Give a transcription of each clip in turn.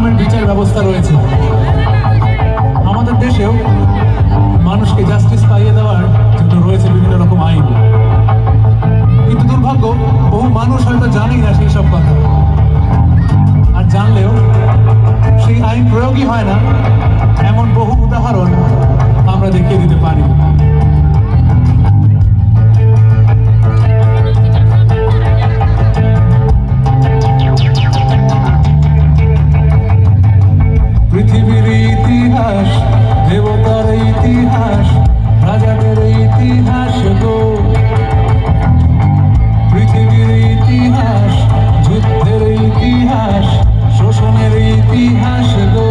রকমের বিচার ব্যবস্থা রয়েছে। আমাদের দেশেও মানুষকে জাস্টিস পাইয়ে দেওয়ার জন্য রয়েছে বিভিন্ন রকম আইন, কিন্তু দুর্ভাগ্য বহু মানুষ হয়তো জানেই না সেই সব কথা, আর জানলেও সেই আইন প্রয়োগই হয় না, এমন বহু উদাহরণ আমরা দেখিয়ে দিতে পারি। পৃথিবীর ইতিহাস, দেবতার ইতিহাস, রাজাদের ইতিহাস গো। পৃথিবীর ইতিহাস, যুদ্ধের ইতিহাস, শোষণের ইতিহাস গো।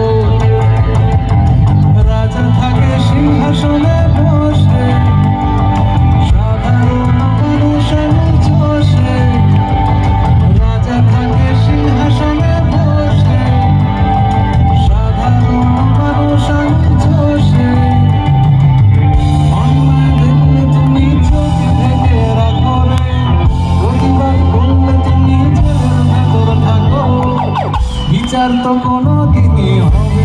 রাজা থাকে সিংহাসনে বসে, সাধারণ মানুষ বসে। রাজা থাকে সিংহাসনে বসে, সাধারণ মানুষ বসে। অন্যায় দেখলে তুমি চোখ থেকে রাখো রে, প্রতিবাদ করলে তুমি জেলের ভেতর থাকো। বিচার তো কোনো দিনই হবে